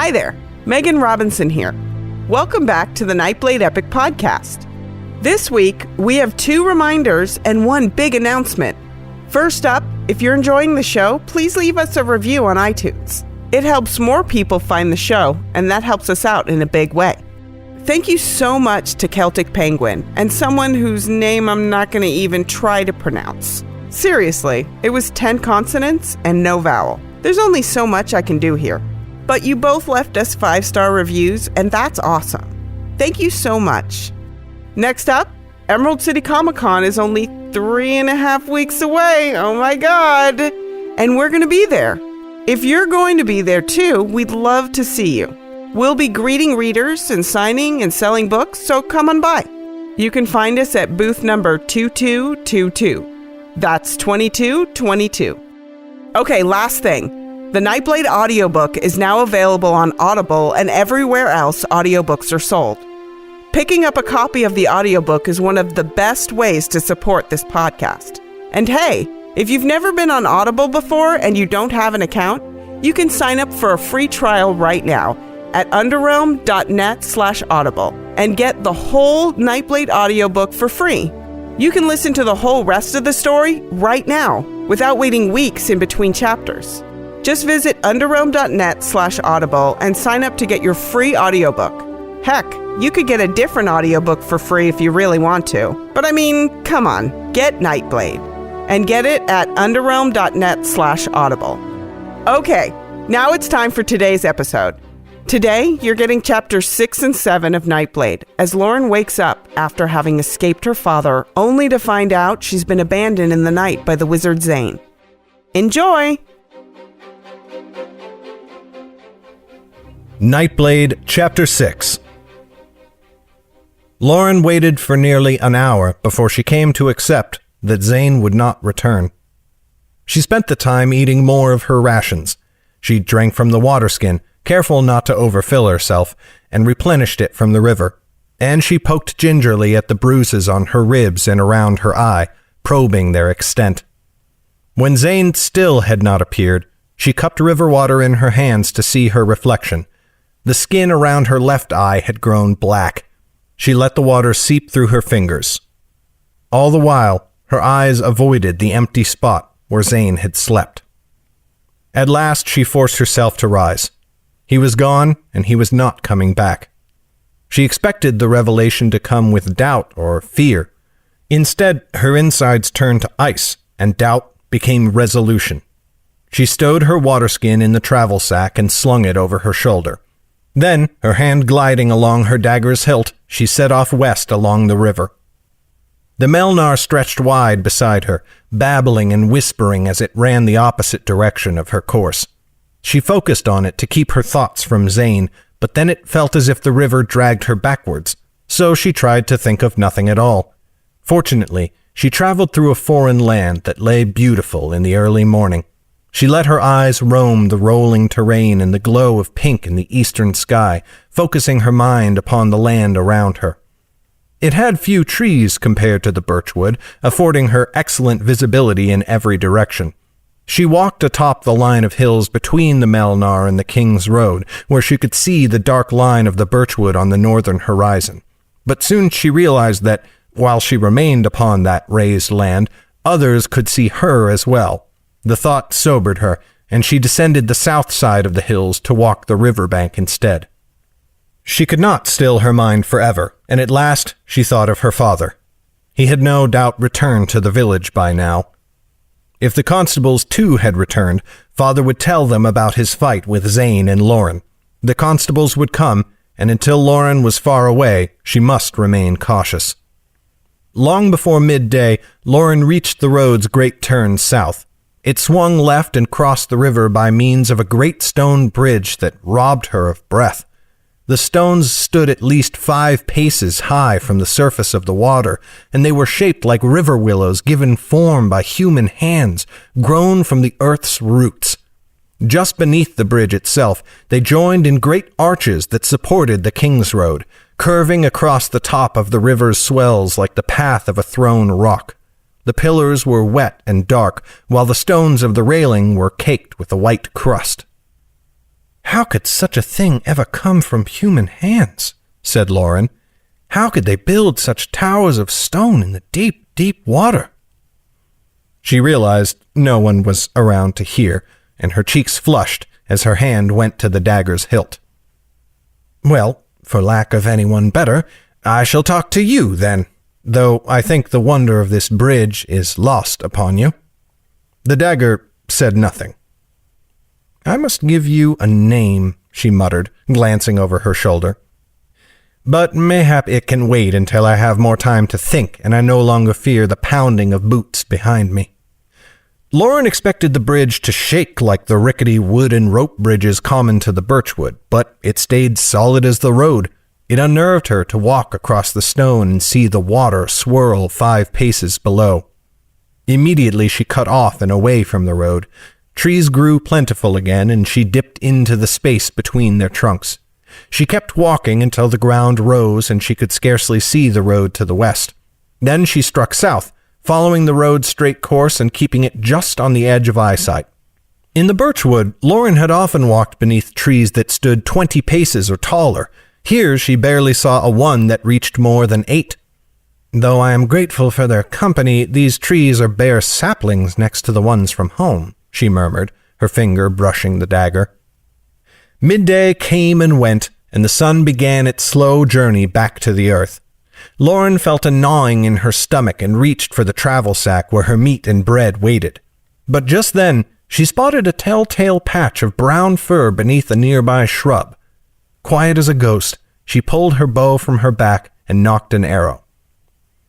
Hi there, Megan Robinson here. Welcome back to the Nightblade Epic podcast. This week, we have 2 reminders and 1 big announcement. First up, if you're enjoying the show, please leave us a review on iTunes. It helps more people find the show, and that helps us out in a big way. Thank you so much to Celtic Penguin and someone whose name I'm not going to even try to pronounce. Seriously, it was 10 consonants and no vowel. There's only so much I can do here. But you both left us 5-star reviews, and that's awesome. Thank you so much. Next up, Emerald City Comic Con is only 3.5 weeks away. Oh my God. And we're going to be there. If you're going to be there too, we'd love to see you. We'll be greeting readers and signing and selling books, so come on by. You can find us at booth number 2222. That's 2222. Okay, last thing. The Nightblade audiobook is now available on Audible and everywhere else audiobooks are sold. Picking up a copy of the audiobook is one of the best ways to support this podcast. And hey, if you've never been on Audible before and you don't have an account, you can sign up for a free trial right now at underrealm.net/audible and get the whole Nightblade audiobook for free. You can listen to the whole rest of the story right now without waiting weeks in between chapters. Just visit underrealm.net/audible and sign up to get your free audiobook. Heck, you could get a different audiobook for free if you really want to. But I mean, come on, get Nightblade. And get it at underrealm.net/audible. Okay, now it's time for today's episode. Today, you're getting chapters 6 and 7 of Nightblade as Lauren wakes up after having escaped her father, only to find out she's been abandoned in the night by the wizard Zane. Enjoy! Nightblade Chapter 6. Lauren waited for nearly an hour before she came to accept that Zane would not return. She spent the time eating more of her rations. She drank from the water skin, careful not to overfill herself, and replenished it from the river. And she poked gingerly at the bruises on her ribs and around her eye, probing their extent. When Zane still had not appeared, she cupped river water in her hands to see her reflection. The skin around her left eye had grown black. She let the water seep through her fingers. All the while, her eyes avoided the empty spot where Zane had slept. At last, she forced herself to rise. He was gone, and he was not coming back. She expected the revelation to come with doubt or fear. Instead, her insides turned to ice, and doubt became resolution. She stowed her water skin in the travel sack and slung it over her shoulder. Then, her hand gliding along her dagger's hilt, she set off west along the river. The Melnar stretched wide beside her, babbling and whispering as it ran the opposite direction of her course. She focused on it to keep her thoughts from Zane, but then it felt as if the river dragged her backwards, so she tried to think of nothing at all. Fortunately, she traveled through a foreign land that lay beautiful in the early morning. She let her eyes roam the rolling terrain and the glow of pink in the eastern sky, focusing her mind upon the land around her. It had few trees compared to the birchwood, affording her excellent visibility in every direction. She walked atop the line of hills between the Melnar and the King's Road, where she could see the dark line of the birchwood on the northern horizon. But soon she realized that, while she remained upon that raised land, others could see her as well. The thought sobered her, and she descended the south side of the hills to walk the riverbank instead. She could not still her mind forever, and at last she thought of her father. He had no doubt returned to the village by now. If the constables too had returned, father would tell them about his fight with Zane and Lauren. The constables would come, and until Lauren was far away, she must remain cautious. Long before midday, Lauren reached the road's great turn south. It swung left and crossed the river by means of a great stone bridge that robbed her of breath. The stones stood at least 5 paces high from the surface of the water, and they were shaped like river willows given form by human hands, grown from the earth's roots. Just beneath the bridge itself, they joined in great arches that supported the King's Road, curving across the top of the river's swells like the path of a thrown rock. The pillars were wet and dark, while the stones of the railing were caked with a white crust. "How could such a thing ever come from human hands?" said Lauren. "How could they build such towers of stone in the deep, deep water?" She realized no one was around to hear, and her cheeks flushed as her hand went to the dagger's hilt. "Well, for lack of anyone better, I shall talk to you then, though I think the wonder of this bridge is lost upon you." The dagger said nothing. "I must give you a name," she muttered, glancing over her shoulder. "But mayhap it can wait until I have more time to think, and I no longer fear the pounding of boots behind me." Lauren expected the bridge to shake like the rickety wood and rope bridges common to the birchwood, but it stayed solid as the road. It unnerved her to walk across the stone and see the water swirl 5 paces below. Immediately she cut off and away from the road. Trees grew plentiful again, and she dipped into the space between their trunks. She kept walking until the ground rose and she could scarcely see the road to the west. Then she struck south, following the road's straight course and keeping it just on the edge of eyesight. In the birchwood, Lauren had often walked beneath trees that stood 20 paces or taller. Here she barely saw a one that reached more than 8. "Though I am grateful for their company, these trees are bare saplings next to the ones from home," she murmured, her finger brushing the dagger. Midday came and went, and the sun began its slow journey back to the earth. Lauren felt a gnawing in her stomach and reached for the travel sack where her meat and bread waited. But just then, she spotted a telltale patch of brown fur beneath a nearby shrub. Quiet as a ghost, she pulled her bow from her back and nocked an arrow.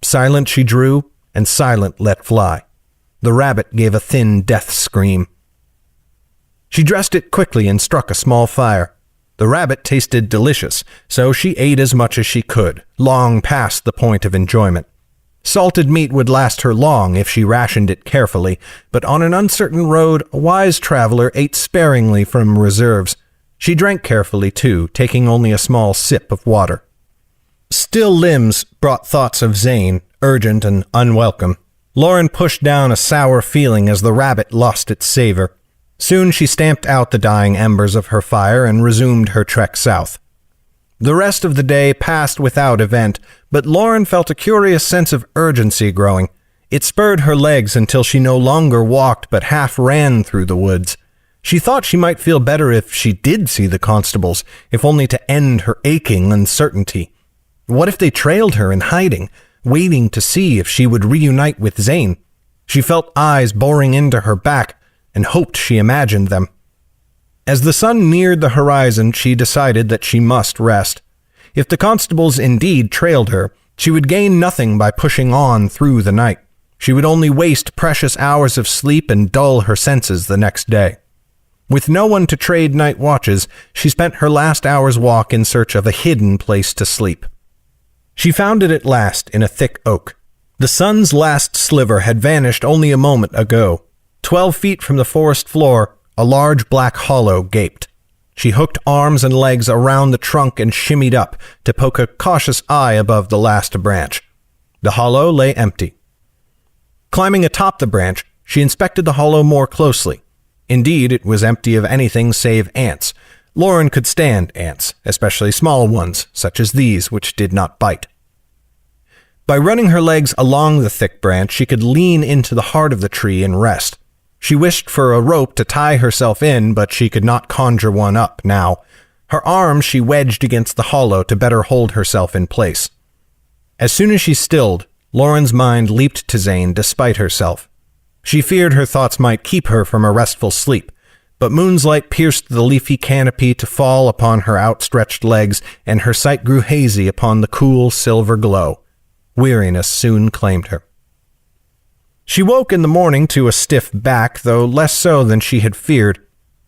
Silent she drew, and silent let fly. The rabbit gave a thin death scream. She dressed it quickly and struck a small fire. The rabbit tasted delicious, so she ate as much as she could, long past the point of enjoyment. Salted meat would last her long if she rationed it carefully, but on an uncertain road, a wise traveler ate sparingly from reserves. She drank carefully, too, taking only a small sip of water. Still limbs brought thoughts of Zane, urgent and unwelcome. Lauren pushed down a sour feeling as the rabbit lost its savor. Soon she stamped out the dying embers of her fire and resumed her trek south. The rest of the day passed without event, but Lauren felt a curious sense of urgency growing. It spurred her legs until she no longer walked but half ran through the woods. She thought she might feel better if she did see the constables, if only to end her aching uncertainty. What if they trailed her in hiding, waiting to see if she would reunite with Zane? She felt eyes boring into her back, and hoped she imagined them. As the sun neared the horizon, she decided that she must rest. If the constables indeed trailed her, she would gain nothing by pushing on through the night. She would only waste precious hours of sleep and dull her senses the next day. With no one to trade night watches, she spent her last hour's walk in search of a hidden place to sleep. She found it at last in a thick oak. The sun's last sliver had vanished only a moment ago. 12 feet from the forest floor, a large black hollow gaped. She hooked arms and legs around the trunk and shimmied up to poke a cautious eye above the last branch. The hollow lay empty. Climbing atop the branch, she inspected the hollow more closely. Indeed, it was empty of anything save ants. Lauren could stand ants, especially small ones, such as these, which did not bite. By running her legs along the thick branch, she could lean into the heart of the tree and rest. She wished for a rope to tie herself in, but she could not conjure one up now. Her arms she wedged against the hollow to better hold herself in place. As soon as she stilled, Lauren's mind leaped to Zane despite herself. She feared her thoughts might keep her from a restful sleep, but moon's light pierced the leafy canopy to fall upon her outstretched legs, and her sight grew hazy upon the cool silver glow. Weariness soon claimed her. She woke in the morning to a stiff back, though less so than she had feared.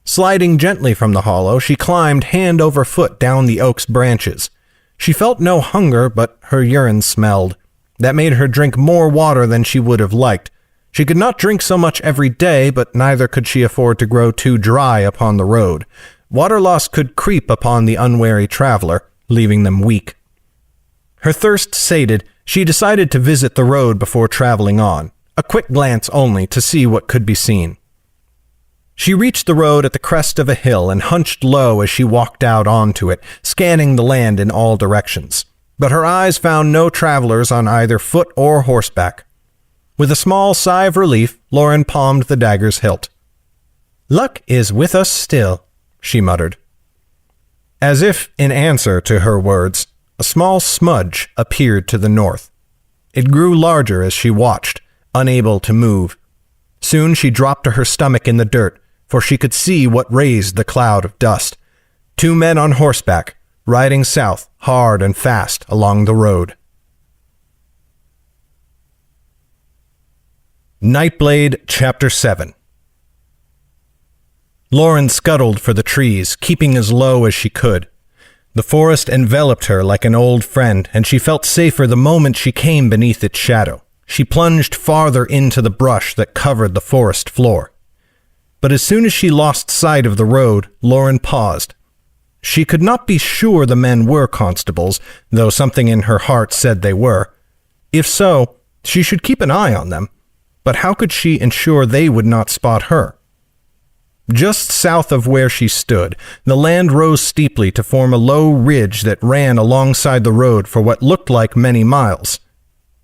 Sliding gently from the hollow, she climbed hand over foot down the oak's branches. She felt no hunger, but her urine smelled. That made her drink more water than she would have liked. She could not drink so much every day, but neither could she afford to grow too dry upon the road. Water loss could creep upon the unwary traveler, leaving them weak. Her thirst sated, she decided to visit the road before traveling on. A quick glance only to see what could be seen. She reached the road at the crest of a hill and hunched low as she walked out onto it, scanning the land in all directions. But her eyes found no travelers on either foot or horseback. With a small sigh of relief, Lauren palmed the dagger's hilt. "Luck is with us still," she muttered. As if in answer to her words, a small smudge appeared to the north. It grew larger as she watched, unable to move. Soon she dropped to her stomach in the dirt, for she could see what raised the cloud of dust. 2 men on horseback, riding south, hard and fast, along the road. Nightblade Chapter 7. Lauren scuttled for the trees, keeping as low as she could. The forest enveloped her like an old friend, and she felt safer the moment she came beneath its shadow. She plunged farther into the brush that covered the forest floor. But as soon as she lost sight of the road, Lauren paused. She could not be sure the men were constables, though something in her heart said they were. If so, she should keep an eye on them. But how could she ensure they would not spot her? Just south of where she stood, the land rose steeply to form a low ridge that ran alongside the road for what looked like many miles.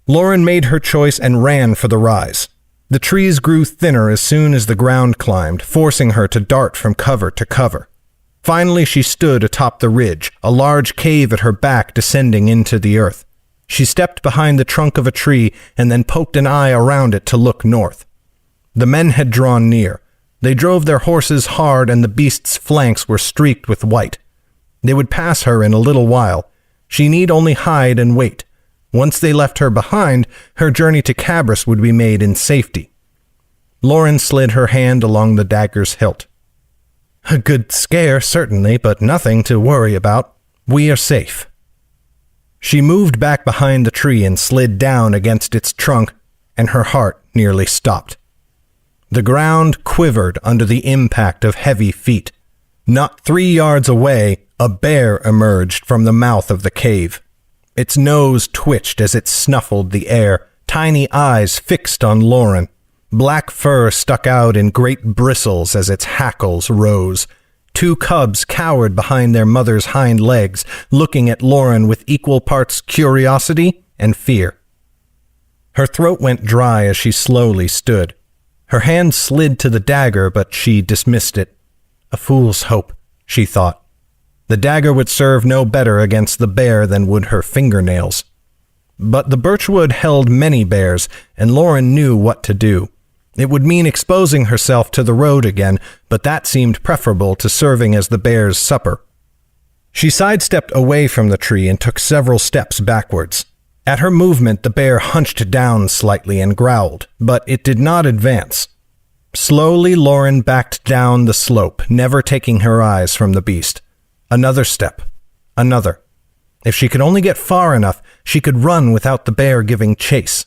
Lauren made her choice and ran for the rise. The trees grew thinner as soon as the ground climbed, forcing her to dart from cover to cover. Finally, she stood atop the ridge, a large cave at her back descending into the earth. She stepped behind the trunk of a tree and then poked an eye around it to look north. The men had drawn near. They drove their horses hard, and the beast's flanks were streaked with white. They would pass her in a little while. She need only hide and wait. Once they left her behind, her journey to Cabris would be made in safety. Lauren slid her hand along the dagger's hilt. "A good scare, certainly, but nothing to worry about. We are safe." She moved back behind the tree and slid down against its trunk, and her heart nearly stopped. The ground quivered under the impact of heavy feet. Not 3 yards away, a bear emerged from the mouth of the cave. Its nose twitched as it snuffled the air, tiny eyes fixed on Lauren. Black fur stuck out in great bristles as its hackles rose. 2 cubs cowered behind their mother's hind legs, looking at Lauren with equal parts curiosity and fear. Her throat went dry as she slowly stood. Her hand slid to the dagger, but she dismissed it. A fool's hope, she thought. The dagger would serve no better against the bear than would her fingernails. But the birchwood held many bears, and Lauren knew what to do. It would mean exposing herself to the road again, but that seemed preferable to serving as the bear's supper. She sidestepped away from the tree and took several steps backwards. At her movement, the bear hunched down slightly and growled, but it did not advance. Slowly, Lauren backed down the slope, never taking her eyes from the beast. Another step. Another. If she could only get far enough, she could run without the bear giving chase.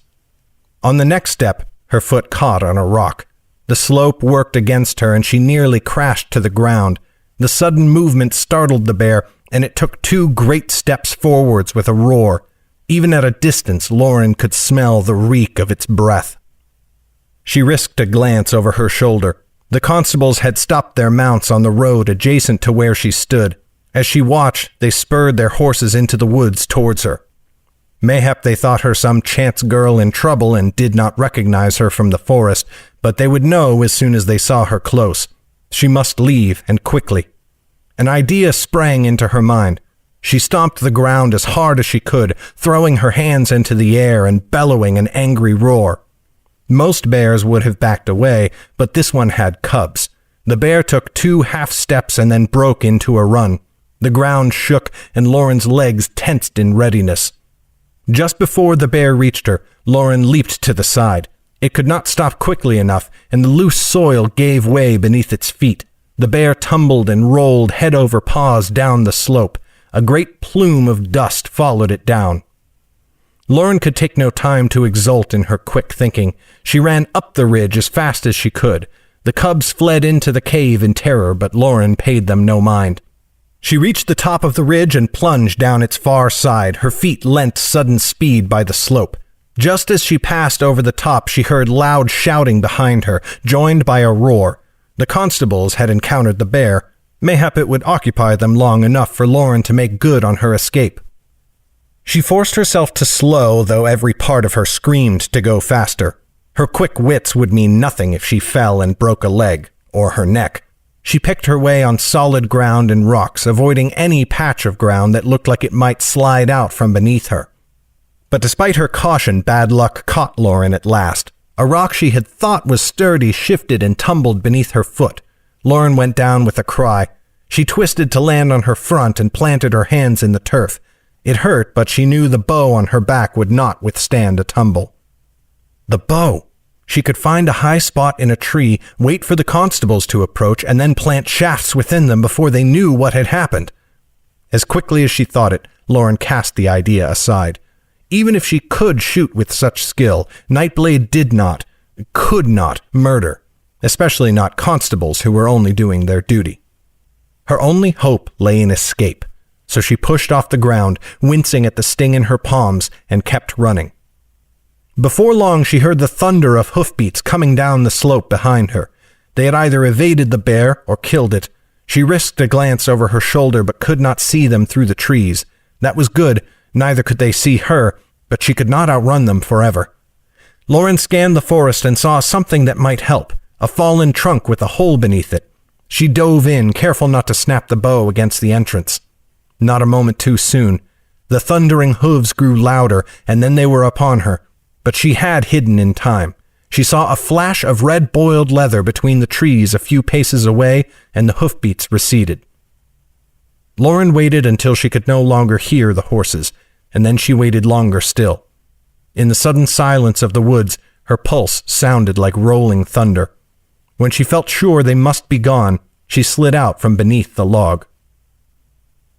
On the next step, her foot caught on a rock. The slope worked against her, and she nearly crashed to the ground. The sudden movement startled the bear, and it took 2 great steps forwards with a roar. Even at a distance, Lauren could smell the reek of its breath. She risked a glance over her shoulder. The constables had stopped their mounts on the road adjacent to where she stood. As she watched, they spurred their horses into the woods towards her. Mayhap they thought her some chance girl in trouble and did not recognize her from the forest, but they would know as soon as they saw her close. She must leave, and quickly. An idea sprang into her mind. She stomped the ground as hard as she could, throwing her hands into the air and bellowing an angry roar. Most bears would have backed away, but this one had cubs. The bear took 2 half steps and then broke into a run. The ground shook, and Lauren's legs tensed in readiness. Just before the bear reached her, Lauren leaped to the side. It could not stop quickly enough, and the loose soil gave way beneath its feet. The bear tumbled and rolled head over paws down the slope. A great plume of dust followed it down. Lauren could take no time to exult in her quick thinking. She ran up the ridge as fast as she could. The cubs fled into the cave in terror, but Lauren paid them no mind. She reached the top of the ridge and plunged down its far side, her feet lent sudden speed by the slope. Just as she passed over the top, she heard loud shouting behind her, joined by a roar. The constables had encountered the bear. Mayhap it would occupy them long enough for Lauren to make good on her escape. She forced herself to slow, though every part of her screamed to go faster. Her quick wits would mean nothing if she fell and broke a leg, or her neck. She picked her way on solid ground and rocks, avoiding any patch of ground that looked like it might slide out from beneath her. But despite her caution, bad luck caught Lauren at last. A rock she had thought was sturdy shifted and tumbled beneath her foot. Lauren went down with a cry. She twisted to land on her front and planted her hands in the turf. It hurt, but she knew the bow on her back would not withstand a tumble. The bow! She could find a high spot in a tree, wait for the constables to approach, and then plant shafts within them before they knew what had happened. As quickly as she thought it, Lauren cast the idea aside. Even if she could shoot with such skill, Nightblade could not murder, especially not constables who were only doing their duty. Her only hope lay in escape, so she pushed off the ground, wincing at the sting in her palms, and kept running. Before long, she heard the thunder of hoofbeats coming down the slope behind her. They had either evaded the bear or killed it. She risked a glance over her shoulder but could not see them through the trees. That was good. Neither could they see her, but she could not outrun them forever. Lauren scanned the forest and saw something that might help, a fallen trunk with a hole beneath it. She dove in, careful not to snap the bow against the entrance. Not a moment too soon. The thundering hooves grew louder, and then they were upon her. But she had hidden in time. She saw a flash of red boiled leather between the trees a few paces away, and the hoofbeats receded. Lauren waited until she could no longer hear the horses, and then she waited longer still. In the sudden silence of the woods, her pulse sounded like rolling thunder. When she felt sure they must be gone, she slid out from beneath the log.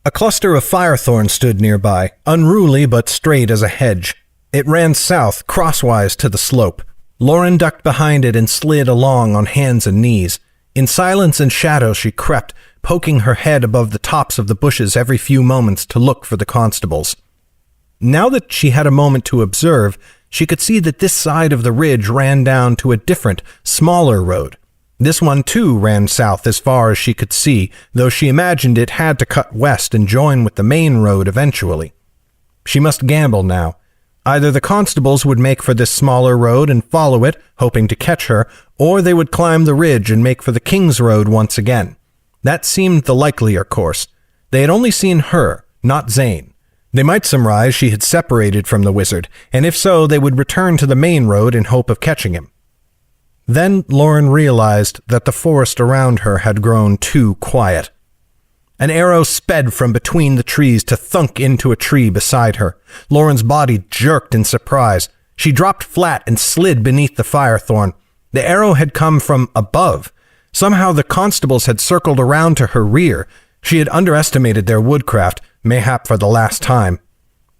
A cluster of firethorn stood nearby, unruly but straight as a hedge. It ran south, crosswise to the slope. Lauren ducked behind it and slid along on hands and knees. In silence and shadow she crept, poking her head above the tops of the bushes every few moments to look for the constables. Now that she had a moment to observe, she could see that this side of the ridge ran down to a different, smaller road. This one, too, ran south as far as she could see, though she imagined it had to cut west and join with the main road eventually. She must gamble now. Either the constables would make for this smaller road and follow it, hoping to catch her, or they would climb the ridge and make for the King's Road once again. That seemed the likelier course. They had only seen her, not Zane. They might surmise she had separated from the wizard, and if so, they would return to the main road in hope of catching him. Then Lauren realized that the forest around her had grown too quiet. An arrow sped from between the trees to thunk into a tree beside her. Lauren's body jerked in surprise. She dropped flat and slid beneath the firethorn. The arrow had come from above. Somehow the constables had circled around to her rear. She had underestimated their woodcraft, mayhap for the last time.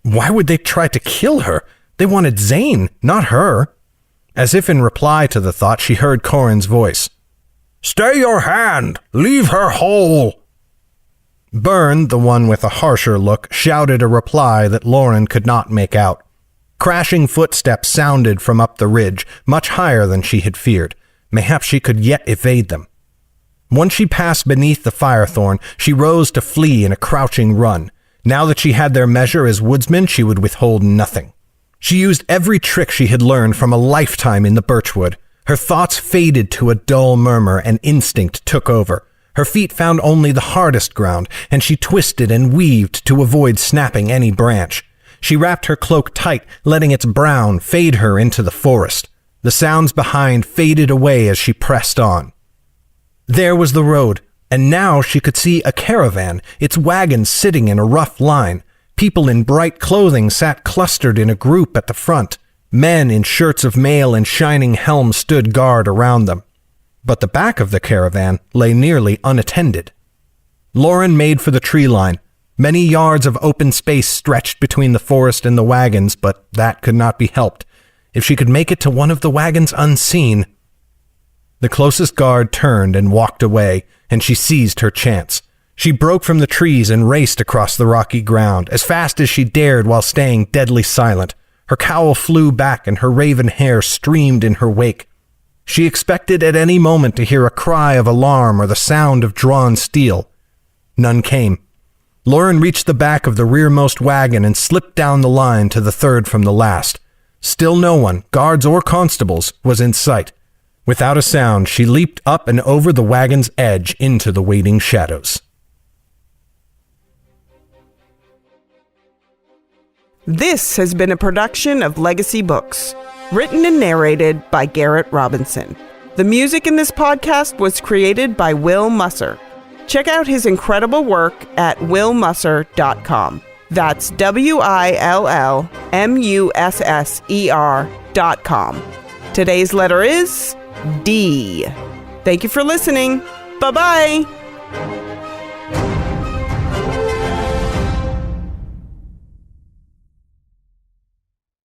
Why would they try to kill her? They wanted Zane, not her. As if in reply to the thought, she heard Corin's voice. "Stay your hand! Leave her whole!" Byrne, the one with a harsher look, shouted a reply that Lauren could not make out. Crashing footsteps sounded from up the ridge, much higher than she had feared. Mayhap she could yet evade them. Once she passed beneath the firethorn, she rose to flee in a crouching run. Now that she had their measure as woodsmen, she would withhold nothing. She used every trick she had learned from a lifetime in the birchwood. Her thoughts faded to a dull murmur, and instinct took over. Her feet found only the hardest ground, and she twisted and weaved to avoid snapping any branch. She wrapped her cloak tight, letting its brown fade her into the forest. The sounds behind faded away as she pressed on. There was the road, and now she could see a caravan, its wagons sitting in a rough line. People in bright clothing sat clustered in a group at the front. Men in shirts of mail and shining helms stood guard around them. But the back of the caravan lay nearly unattended. Lauren made for the tree line. Many yards of open space stretched between the forest and the wagons, but that could not be helped. If she could make it to one of the wagons unseen... The closest guard turned and walked away, and she seized her chance. She broke from the trees and raced across the rocky ground, as fast as she dared while staying deadly silent. Her cowl flew back and her raven hair streamed in her wake. She expected at any moment to hear a cry of alarm or the sound of drawn steel. None came. Lauren reached the back of the rearmost wagon and slipped down the line to the third from the last. Still no one, guards or constables, was in sight. Without a sound, she leaped up and over the wagon's edge into the waiting shadows. This has been a production of Legacy Books, written and narrated by Garrett Robinson. The music in this podcast was created by Will Musser. Check out his incredible work at willmusser.com. That's WILLMUSSER.com. Today's letter is D. Thank you for listening. Bye-bye.